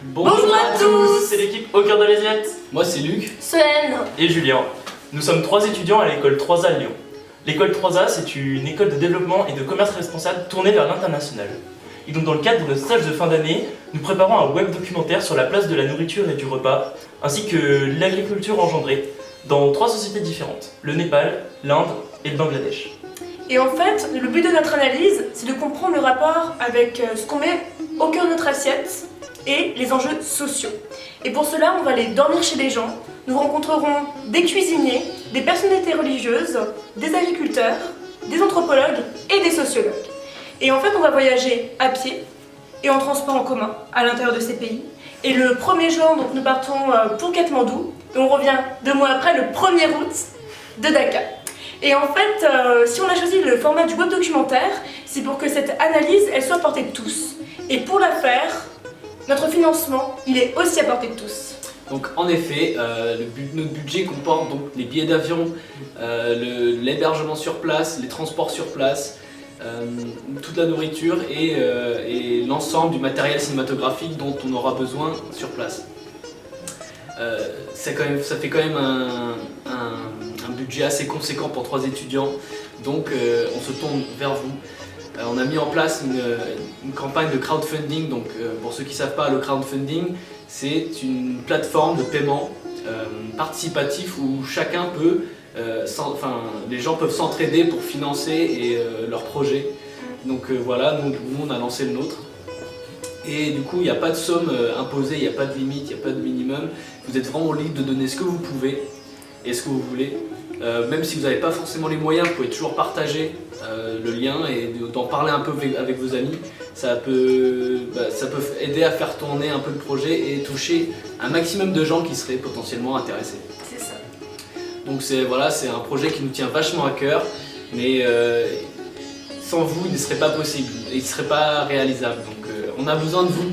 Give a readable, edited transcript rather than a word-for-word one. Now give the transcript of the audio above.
Bonjour à tous, c'est l'équipe Au cœur de l'Assiette. Moi c'est Luc. Solène Et Julien. Nous sommes 3 étudiants à l'école 3A à Lyon. L'école 3A, c'est une école de développement et de commerce responsable tournée vers l'international. Et donc dans le cadre de notre stage de fin d'année, nous préparons un web documentaire sur la place de la nourriture et du repas, ainsi que l'agriculture engendrée, dans 3 sociétés différentes, le Népal, l'Inde et le Bangladesh. Et en fait, le but de notre analyse, c'est de comprendre le rapport avec ce qu'on met au cœur de notre assiette et les enjeux sociaux. Et pour cela, on va aller dormir chez des gens. Nous rencontrerons des cuisiniers, des personnalités religieuses, des agriculteurs, des anthropologues et des sociologues. Et en fait, on va voyager à pied et en transport en commun à l'intérieur de ces pays. Et le premier jour, donc, nous partons pour Katmandou et on revient 2 mois après, le 1er août, de Dhaka. Et en fait, si on a choisi le format du web documentaire, c'est pour que cette analyse, elle soit à portée de tous. Et pour la faire, notre financement, il est aussi à portée de tous. Donc en effet, notre budget comporte donc les billets d'avion, l'hébergement sur place, les transports sur place, toute la nourriture et l'ensemble du matériel cinématographique dont on aura besoin sur place. Ça fait quand même un budget assez conséquent pour 3 étudiants, donc on se tourne vers vous. On a mis en place une campagne de crowdfunding. Donc, pour ceux qui ne savent pas, le crowdfunding, c'est une plateforme de paiement participatif où chacun peut, les gens peuvent s'entraider pour financer leur projet. Donc voilà, nous on a lancé le nôtre. Et du coup, il n'y a pas de somme imposée, il n'y a pas de limite, il n'y a pas de minimum. Vous êtes vraiment libre de donner ce que vous pouvez et ce que vous voulez. Même si vous n'avez pas forcément les moyens, vous pouvez toujours partager le lien et d'en parler un peu avec vos amis. Ça peut aider à faire tourner un peu le projet et toucher un maximum de gens qui seraient potentiellement intéressés. C'est ça. Donc c'est un projet qui nous tient vachement à cœur, mais sans vous il ne serait pas possible, il ne serait pas réalisable. Donc on a besoin de vous.